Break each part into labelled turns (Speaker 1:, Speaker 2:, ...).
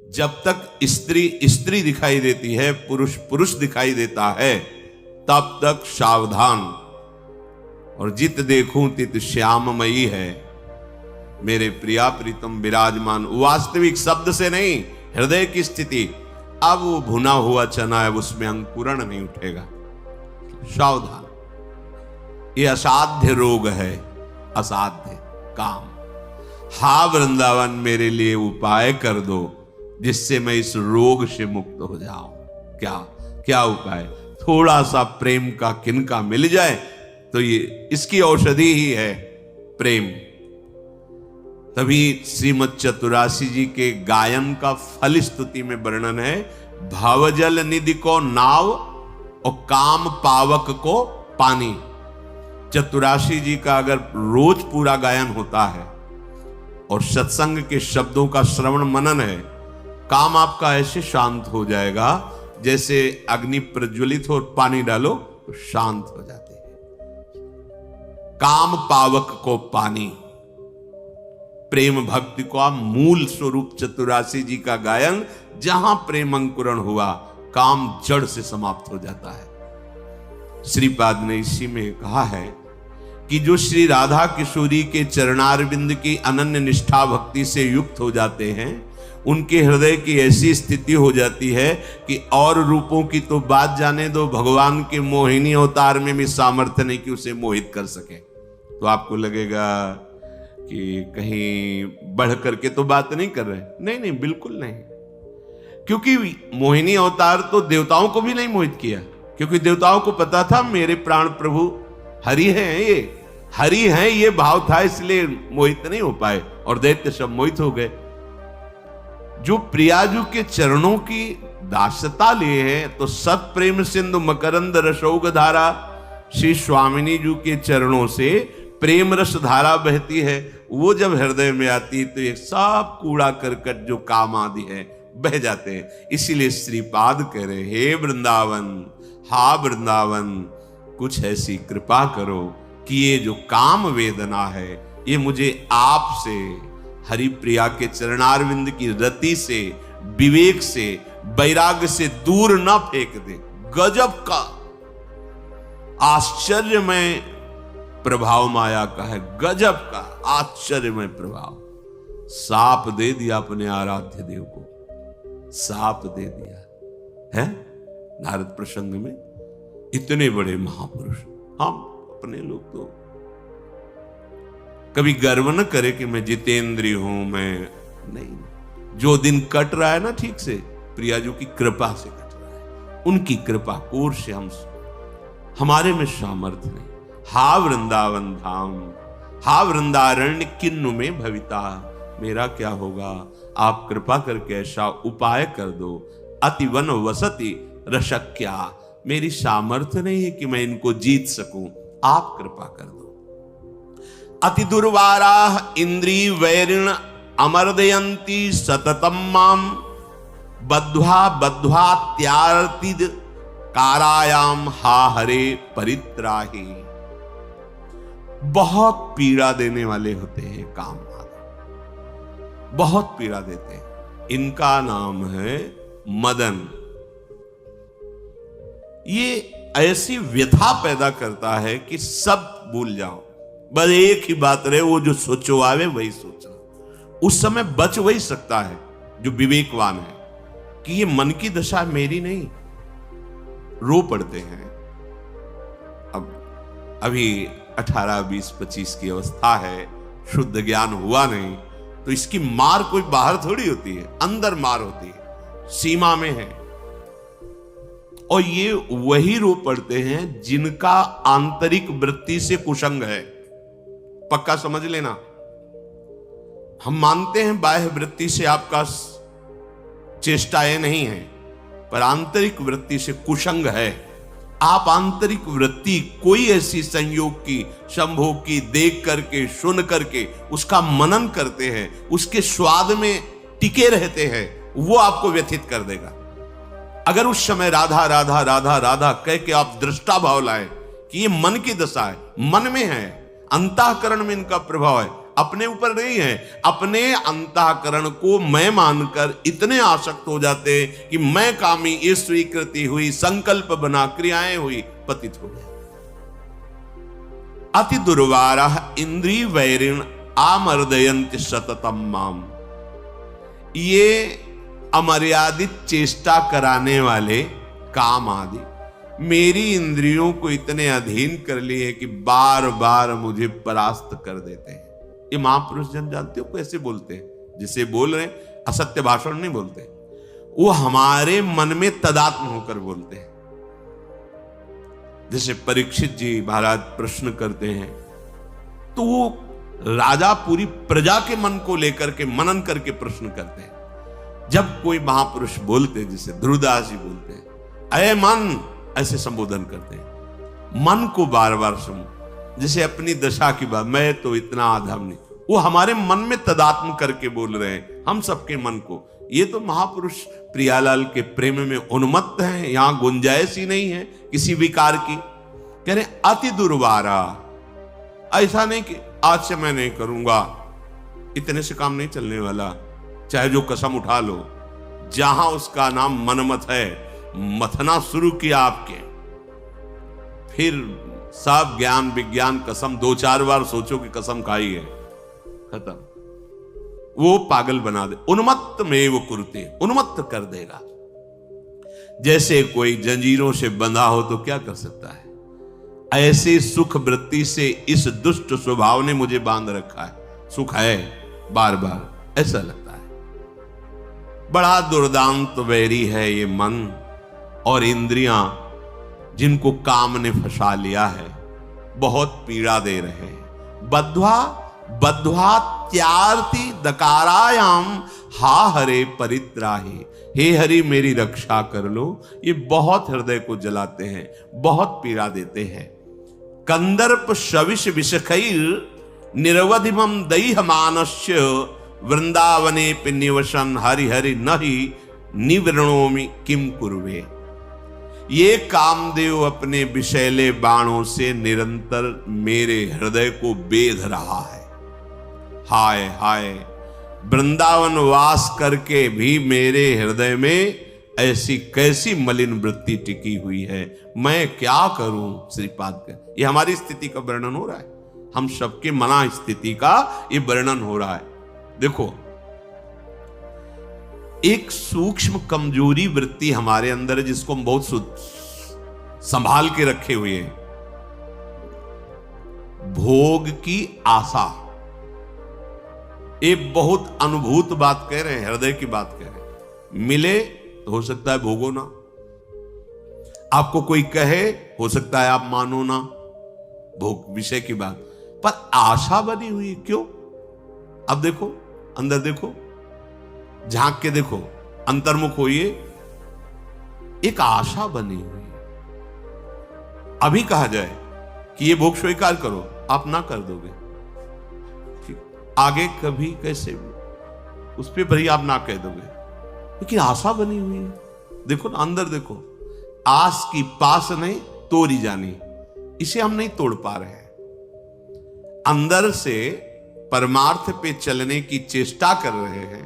Speaker 1: जब तक स्त्री स्त्री दिखाई देती है, पुरुष पुरुष दिखाई देता है, तब तक सावधान। और जित देखूं तित श्याममयी है, मेरे प्रिया प्रीतम विराजमान। वास्तविक शब्द से नहीं, हृदय की स्थिति। अब वो भुना हुआ चना है, उसमें अंकुरण नहीं उठेगा। सावधान, ये असाध्य रोग है, असाध्य काम। हा वृंदावन, मेरे लिए उपाय कर दो जिससे मैं इस रोग से मुक्त हो जाऊं। क्या क्या उपाय? थोड़ा सा प्रेम का किनका मिल जाए तो ये इसकी औषधि ही है, प्रेम। तभी श्रीमद् चतुरासी जी के गायन का फल स्तुति में वर्णन है, भवजल निधि को नाव और काम पावक को पानी। चतुरासी जी का अगर रोज पूरा गायन होता है और सत्संग के शब्दों का श्रवण मनन है, काम आपका ऐसे शांत हो जाएगा जैसे अग्नि प्रज्वलित हो और पानी डालो तो शांत हो जाती है। काम पावक को पानी, प्रेम भक्ति का मूल स्वरूप चतुरासी जी का गायन। जहां प्रेम अंकुरण हुआ, काम जड़ से समाप्त हो जाता है। श्रीपाद ने इसी में कहा है कि जो श्री राधा किशोरी के चरणारविंद की अनन्य निष्ठा भक्ति से युक्त हो जाते हैं, उनके हृदय की ऐसी स्थिति हो जाती है कि और रूपों की तो बात जाने दो, भगवान के मोहिनी अवतार में भी सामर्थ्य नहीं कि उसे मोहित कर सके। तो आपको लगेगा कि कहीं बढ़ करके तो बात नहीं कर रहे। नहीं नहीं, बिल्कुल नहीं। क्योंकि मोहिनी अवतार तो देवताओं को भी नहीं मोहित किया, क्योंकि देवताओं को पता था मेरे प्राण प्रभु हरि हैं, ये हरि हैं, ये भाव था, इसलिए मोहित नहीं हो पाए और दैत्य सब मोहित हो गए। जो प्रियाजू के चरणों की दासता लिए हैं, तो सत प्रेम सिंधु मकरंद रसौग धारा, श्री स्वामिनी जी के चरणों से प्रेम रस धारा बहती है। वो जब हृदय में आती तो ये सब कूड़ा करकट जो काम आदि है बह जाते हैं। इसीलिए श्रीपाद कह रहे, हे वृंदावन, हा वृंदावन, कुछ ऐसी कृपा करो कि ये जो काम वेदना है, ये मुझे आपसे, हरि प्रिया के चरणारविंद की रति से, विवेक से, वैराग्य से दूर न फेंक दे। गजब का आश्चर्यमय प्रभाव माया का है, गजब का आश्चर्यमय प्रभाव। साप दे दिया अपने आराध्य देव को, साप दे दिया है नारद प्रसंग में। इतने बड़े महापुरुष, हम अपने लोग तो कभी गर्व न करे कि मैं जितेंद्रिय हूं, मैं नहीं। जो दिन कट रहा है ना ठीक से, प्रियाजू की कृपा से कट रहा है, उनकी कृपा कोर से हमारे में सामर्थ्य नहीं। हा वृंदावन धाम, हा वृंदारण्य किन्नु में भविता, मेरा क्या होगा? आप कृपा करके ऐसा उपाय कर दो। अतिवन वसति रशक्या, मेरी सामर्थ्य नहीं है कि मैं इनको जीत सकूं, आप कृपा कर दो। अति दुर्वारा इंद्री वैरिण अमर्दयंती सततम माम, बद्ध्वा बद्ध्वा त्यार्तिद कारायाम हा हरे परित्राही। बहुत पीड़ा देने वाले होते हैं काम, बहुत पीड़ा देते हैं। इनका नाम है मदन। ये ऐसी व्यथा पैदा करता है कि सब भूल जाओ, बस एक ही बात रहे, वो जो सोचो आवे वही सोचना। उस समय बच वही सकता है जो विवेकवान है कि ये मन की दशा मेरी नहीं। रो पड़ते हैं। अब अभी 18, 20, 25 की अवस्था है, शुद्ध ज्ञान हुआ नहीं, तो इसकी मार कोई बाहर थोड़ी होती है, अंदर मार होती है, सीमा में है। और ये वही रो पड़ते हैं जिनका आंतरिक वृत्ति से कुसंग है। पक्का समझ लेना, हम मानते हैं बाह्य वृत्ति से आपका चेष्टाएं नहीं है, पर आंतरिक वृत्ति से कुसंग है। आप आंतरिक वृत्ति कोई ऐसी संयोग की, संभोग की देख करके, सुन करके उसका मनन करते हैं, उसके स्वाद में टिके रहते हैं, वो आपको व्यथित कर देगा। अगर उस समय राधा राधा राधा राधा कह के आप दृष्टा भाव लाए कि ये मन की दशा है, मन में है, अंतःकरण में इनका प्रभाव है, अपने ऊपर नहीं है, अपने अंतःकरण को मैं मानकर इतने आसक्त हो जाते हैं कि मैं कामी, ये स्वीकृति हुई, संकल्प बना, क्रियाएं हुई, पतित हो गया। अति दुर्वारः इंद्रिय वैरिण आमर्दयन्ति सततम माम। ये अमर्यादित चेष्टा कराने वाले काम आदि मेरी इंद्रियों को इतने अधीन कर लिए कि बार बार मुझे परास्त कर देते हैं। ये महापुरुष जन जानते हो कैसे बोलते हैं? जिसे बोल रहे हैं असत्य भाषण नहीं बोलते, वो हमारे मन में तदात्म होकर बोलते हैं। जैसे परीक्षित जी महाराज प्रश्न करते हैं तो वो राजा पूरी प्रजा के मन को लेकर के मनन करके प्रश्न करते हैं। जब कोई महापुरुष बोलते, जैसे ध्रुवदास जी बोलते हैं, अय मन, ऐसे संबोधन करते हैं, मन को बार बार सुनो, जैसे अपनी दशा की बात, मैं तो इतना आधम नहीं, वो हमारे मन में तदात्म करके बोल रहे हैं, हम सबके मन को। ये तो महापुरुष प्रियालाल के प्रेम में उन्मत्त हैं, यहां गुंजाइश ही नहीं है किसी विकार की। कह रहे अति दुर्वारा, ऐसा नहीं कि आज से मैं नहीं करूंगा, इतने से काम नहीं चलने वाला, चाहे जो कसम उठा लो। जहां उसका नाम मनमत है, मथना शुरू किया आपके, फिर सब ज्ञान विज्ञान कसम 2-4 बार सोचो कि कसम खाई है, खत्म। वो पागल बना दे, उन्मत्त में वो कुर्ते, उन्मत्त कर देगा। जैसे कोई जंजीरों से बंधा हो तो क्या कर सकता है, ऐसे सुख वृत्ति से इस दुष्ट स्वभाव ने मुझे बांध रखा है। सुख है बार बार, ऐसा लगता है। बड़ा दुर्दांत वैरी है ये मन और इंद्रियां, जिनको काम ने फंसा लिया है, बहुत पीड़ा दे रहे हैं। बद्ध्वा बद्ध्वा त्यार्ति दकारायाम हा हरे परित्राही। हे हरि मेरी रक्षा कर लो। ये बहुत हृदय को जलाते हैं, बहुत पीड़ा देते हैं। कंदर्प शविष विषखैर निरवधिमं दैह मानस्य वृंदावने निवसन हरि हरि नहि निवृणोमि किम कुर्वे। ये कामदेव अपने विषैले बाणों से निरंतर मेरे हृदय को बेध रहा है। हाय हाय, वृंदावन वास करके भी मेरे हृदय में ऐसी कैसी मलिन वृत्ति टिकी हुई है, मैं क्या करूं। श्रीपाद का ये हमारी स्थिति का वर्णन हो रहा है, हम सबके मना स्थिति का ये वर्णन हो रहा है। देखो, एक सूक्ष्म कमजोरी वृत्ति हमारे अंदर है, जिसको हम बहुत संभाल के रखे हुए हैं। भोग की आशा। एक बहुत अनुभूत बात कह रहे हैं, हृदय की बात कह रहे हैं। मिले तो हो सकता है भोगो ना, आपको कोई कहे हो सकता है आप मानो ना, भोग विषय की बात, पर आशा बनी हुई। क्यों? अब देखो, अंदर देखो, झांक के देखो, अंतर्मुख होइए, एक आशा बनी हुई है। अभी कहा जाए कि ये भोग स्वीकार करो, आप ना कर दोगे, आगे कभी कैसे भी उस पे भरी आप ना कह दोगे, लेकिन आशा बनी हुई है। देखो ना, अंदर देखो, आस की पास नहीं तोड़ी जानी, इसे हम नहीं तोड़ पा रहे हैं। अंदर से परमार्थ पे चलने की चेष्टा कर रहे हैं,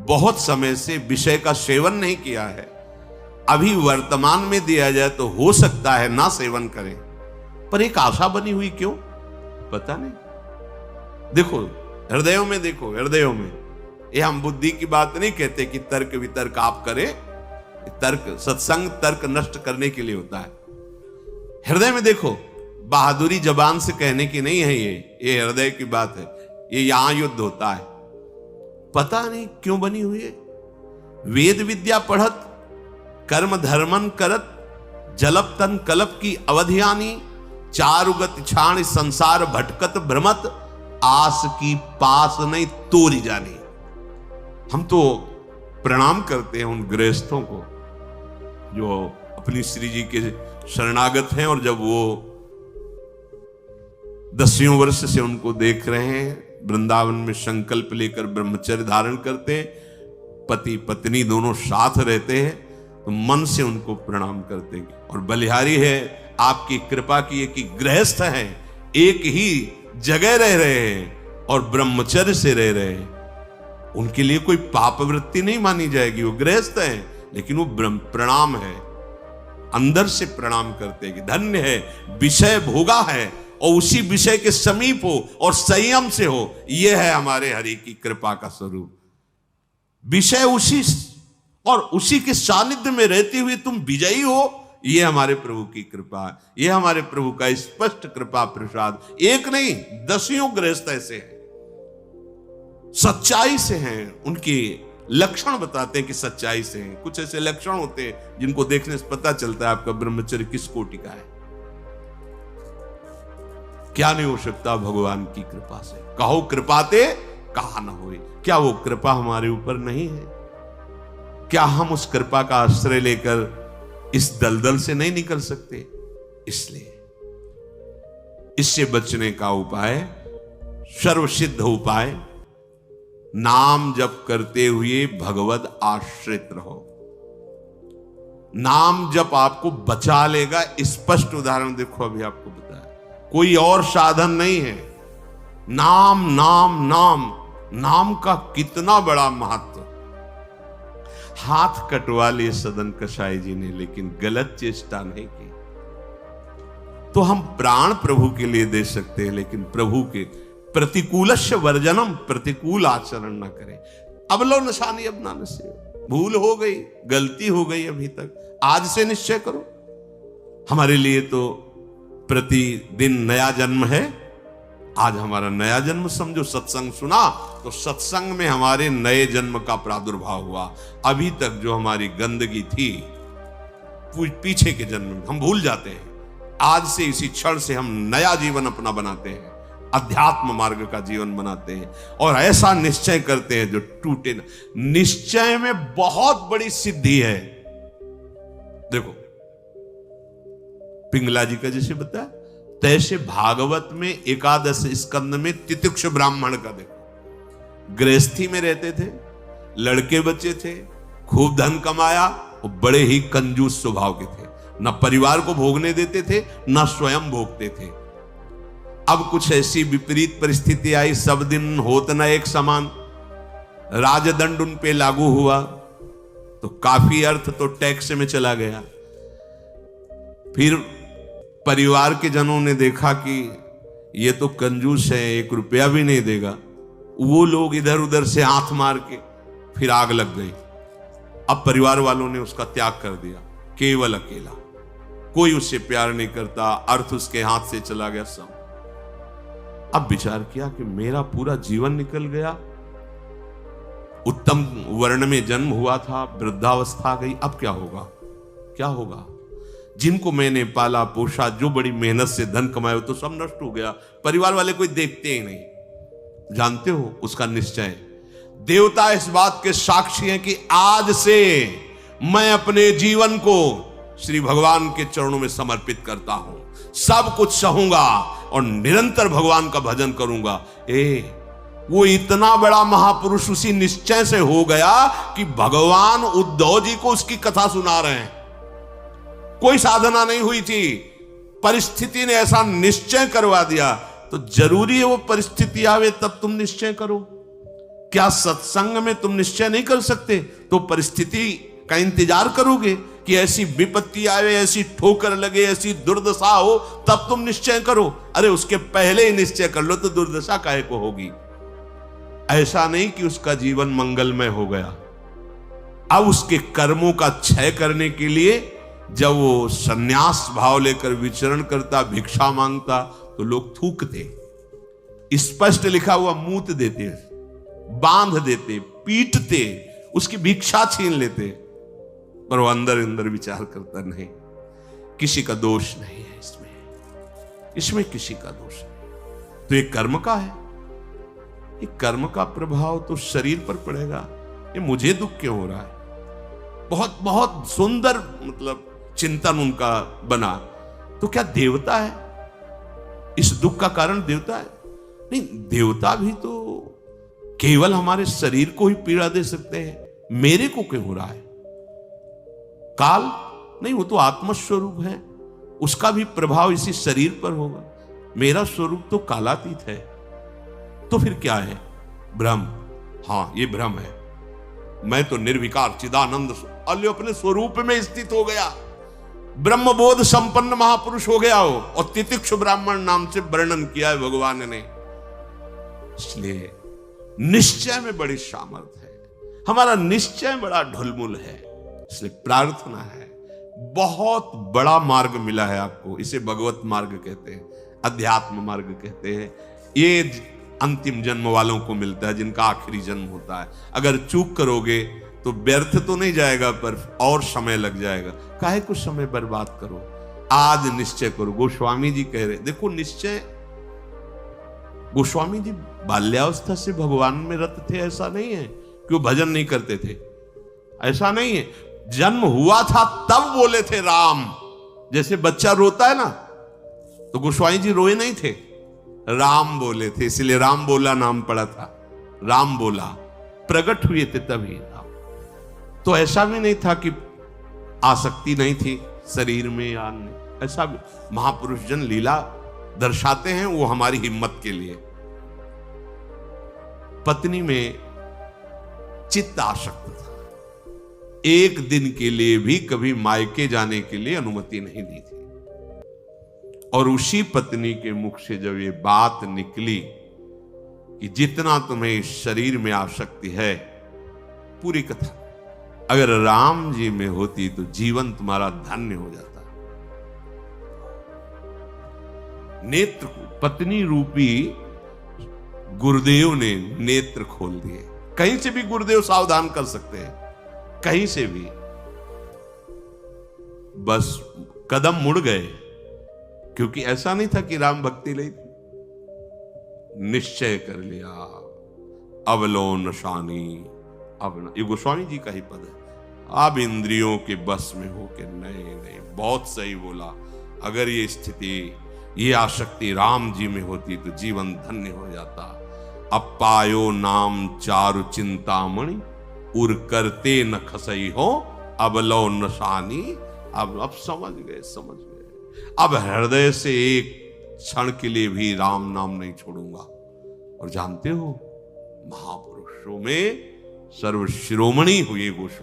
Speaker 1: बहुत समय से विषय का सेवन नहीं किया है, अभी वर्तमान में दिया जाए तो हो सकता है ना सेवन करें, पर एक आशा बनी हुई। क्यों? पता नहीं। देखो हृदयों में, देखो हृदयों में। ये हम बुद्धि की बात नहीं कहते कि तर्क वितर्क आप करें, तर्क सत्संग तर्क नष्ट करने के लिए होता है। हृदय में देखो, बहादुरी जबान से कहने की नहीं है, ये हृदय की बात है। ये यहां युद्ध होता है, पता नहीं क्यों बनी हुई है। वेद विद्या पढ़त कर्म धर्मन करत जलप तन कलप की अवधियानी चारुगत छाण संसार भटकत भ्रमत आस की पास नहीं तोरी जानी। हम तो प्रणाम करते हैं उन गृहस्थों को जो अपनी श्री जी के शरणागत हैं, और जब वो 10वें वर्ष से उनको देख रहे हैं, वृंदावन में संकल्प लेकर ब्रह्मचर्य धारण करते हैं, पति पत्नी दोनों साथ रहते हैं, तो मन से उनको प्रणाम करते हैं। और बलिहारी है आपकी कृपा की कि गृहस्थ हैं, एक ही जगह रह रहे हैं और ब्रह्मचर्य से रह रहे हैं, उनके लिए कोई पाप वृत्ति नहीं मानी जाएगी। वो गृहस्थ हैं, लेकिन वो प्रणाम है, अंदर से प्रणाम करते हैं कि धन्य है, विषय भोगा है और उसी विषय के समीप हो और संयम से हो। यह है हमारे हरि की कृपा का स्वरूप। विषय उसी और उसी के सानिध्य में रहते हुए तुम विजयी हो, यह हमारे प्रभु की कृपा है। यह हमारे प्रभु का स्पष्ट कृपा प्रसाद। एक नहीं, दसियों गृहस्थ ऐसे हैं, सच्चाई से हैं, उनके लक्षण बताते हैं कि सच्चाई से हैं। कुछ ऐसे लक्षण होते हैं जिनको देखने से पता चलता है आपका ब्रह्मचर्य किस कोटि का है। क्या नहीं हो सकता भगवान की कृपा से। कहो कृपाते कहा न होए। क्या वो कृपा हमारे ऊपर नहीं है? क्या हम उस कृपा का आश्रय लेकर इस दलदल से नहीं निकल सकते? इसलिए इससे बचने का उपाय, सर्वसिद्ध उपाय, नाम जप करते हुए भगवद आश्रित रहो। नाम जप आपको बचा लेगा। स्पष्ट उदाहरण देखो, अभी आपको बताया, कोई और साधन नहीं है। नाम नाम नाम, नाम का कितना बड़ा महत्व। हाथ कटवा लिए सदन कसाई जी ने, लेकिन गलत चेष्टा नहीं की। तो हम प्राण प्रभु के लिए दे सकते हैं, लेकिन प्रभु के प्रतिकूलस्य वर्जनम, प्रतिकूल आचरण ना करें। अब लो निशानी, अब ना नशे, भूल हो गई, गलती हो गई अभी तक, आज से निश्चय करो। हमारे लिए तो प्रतिदिन नया जन्म है। आज हमारा नया जन्म समझो। सत्संग सुना तो सत्संग में हमारे नए जन्म का प्रादुर्भाव हुआ। अभी तक जो हमारी गंदगी थी पीछे के जन्म में हम भूल जाते हैं। आज से इसी क्षण से हम नया जीवन अपना बनाते हैं, अध्यात्म मार्ग का जीवन बनाते हैं और ऐसा निश्चय करते हैं जो टूटे न। निश्चय में बहुत बड़ी सिद्धि है। देखो पिंगला जी का जैसे बताया, तैसे भागवत में एकादश स्कंद में तितिक्ष ब्राह्मण का देखो। गृहस्थी में रहते थे, लड़के बच्चे थे, खूब धन कमाया और बड़े ही कंजूस स्वभाव के थे। न परिवार को भोगने देते थे, न स्वयं भोगते थे। अब कुछ ऐसी विपरीत परिस्थिति आई, सब दिन होत न एक समान, राजदंड उन पे लागू हुआ तो काफी अर्थ तो टैक्स में चला गया। फिर परिवार के जनों ने देखा कि ये तो कंजूस है, 1 रुपया भी नहीं देगा। वो लोग इधर उधर से हाथ मार के फिर आग लग गई। अब परिवार वालों ने उसका त्याग कर दिया, केवल अकेला, कोई उससे प्यार नहीं करता, अर्थ उसके हाथ से चला गया सब। अब विचार किया कि मेरा पूरा जीवन निकल गया, उत्तम वर्ण में जन्म हुआ था, वृद्धावस्था गई, अब क्या होगा? क्या होगा? जिनको मैंने पाला पोषा, जो बड़ी मेहनत से धन कमाया, तो सब नष्ट हो गया। परिवार वाले कोई देखते ही नहीं। जानते हो उसका निश्चय, देवता इस बात के साक्षी हैं कि आज से मैं अपने जीवन को श्री भगवान के चरणों में समर्पित करता हूं, सब कुछ सहूंगा और निरंतर भगवान का भजन करूंगा। वो इतना बड़ा महापुरुष उसी निश्चय से हो गया कि भगवान उद्धव जी को उसकी कथा सुना रहे हैं। कोई साधना नहीं हुई थी, परिस्थिति ने ऐसा निश्चय करवा दिया। तो जरूरी है वो परिस्थिति आवे तब तुम निश्चय करो। क्या सत्संग में तुम निश्चय नहीं कर सकते तो परिस्थिति का इंतजार करोगे कि ऐसी विपत्ति आवे, ऐसी ठोकर लगे, ऐसी दुर्दशा हो तब तुम निश्चय करो? अरे उसके पहले ही निश्चय कर लो तो दुर्दशा काहे को होगी। ऐसा नहीं कि उसका जीवन मंगलमय हो गया। अब उसके कर्मों का क्षय करने के लिए जब वो सन्यास भाव लेकर विचरण करता, भिक्षा मांगता, तो लोग थूकते, स्पष्ट लिखा हुआ मूत देते, बांध देते, पीटते, उसकी भिक्षा छीन लेते। पर वो अंदर अंदर विचार करता, नहीं, किसी का दोष नहीं है इसमें किसी का दोष नहीं। तो ये कर्म का है, ये कर्म का प्रभाव तो शरीर पर पड़ेगा। ये मुझे दुख क्यों हो रहा है? बहुत बहुत सुंदर मतलब चिंतन उनका बना। तो क्या देवता है? इस दुख का कारण देवता है? नहीं, देवता भी तो केवल हमारे शरीर को ही पीड़ा दे सकते हैं। मेरे को क्यों हो रहा है? काल नहीं, वो तो आत्मस्वरूप है, उसका भी प्रभाव इसी शरीर पर होगा। मेरा स्वरूप तो कालातीत है। तो फिर क्या है? ब्रह्म। हाँ, ये ब्रह्म है। मैं तो निर्विकार चिदानंद अल्यो अपने स्वरूप में स्थित हो गया, ब्रह्मबोध संपन्न महापुरुष हो गया हो। और तितिक्षु ब्राह्मण नाम से वर्णन किया है भगवान ने। इसलिए निश्चय में बड़ी सामर्थ्य है, हमारा निश्चय बड़ा ढुलमुल है। इसलिए प्रार्थना है, बहुत बड़ा मार्ग मिला है आपको, इसे भगवत मार्ग कहते हैं, अध्यात्म मार्ग कहते हैं। ये अंतिम जन्म वालों को मिलता है, जिनका आखिरी जन्म होता है। अगर चूक करोगे तो व्यर्थ तो नहीं जाएगा, पर और समय लग जाएगा। काहे कुछ समय बर्बाद करो, आज निश्चय करो। गोस्वामी जी कह रहे, देखो निश्चय, गोस्वामी जी बाल्यावस्था से भगवान में रत थे ऐसा नहीं है कि वो भजन नहीं करते थे, ऐसा नहीं है। जन्म हुआ था तब बोले थे राम, जैसे बच्चा रोता है ना, तो गोस्वामी जी रोए नहीं थे, राम बोले थे, इसलिए राम बोला नाम पड़ा था। राम बोला, प्रकट हुए थे तभी राम। तो ऐसा भी नहीं था कि आसक्ति नहीं थी शरीर में या अन्य, ऐसा भी महापुरुष जन लीला दर्शाते हैं, वो हमारी हिम्मत के लिए। पत्नी में चित्त आसक्त था, एक दिन के लिए भी कभी मायके जाने के लिए अनुमति नहीं दी थी। और उसी पत्नी के मुख से जब ये बात निकली कि जितना तुम्हें इस शरीर में आसक्ति है, पूरी कथा अगर राम जी में होती तो जीवन तुम्हारा धन्य हो जाता। नेत्र को पत्नी रूपी गुरुदेव ने नेत्र खोल दिए। कहीं से भी गुरुदेव सावधान कर सकते हैं, कहीं से भी, बस कदम मुड़ गए। क्योंकि ऐसा नहीं था कि राम भक्ति नहीं थी, निश्चय कर लिया, अवलोन शानी। अब ये गोस्वामी जी का ही पद है, अब इंद्रियों के बस में हो के, नहीं नहीं, बहुत सही बोला। अगर ये स्थिति, ये आसक्ति राम जी में होती तो जीवन धन्य हो जाता। अब पायो नाम चारु चिंतामणि, उर करते न खसई हो, अबलो नशानी। अब समझ गए, समझ गए। अब हृदय से एक क्षण के लिए भी राम नाम नहीं छोड़ूंगा। और जानते हो, महापुरुषों में सर्वशिरोमणि हुए गोस्वामी।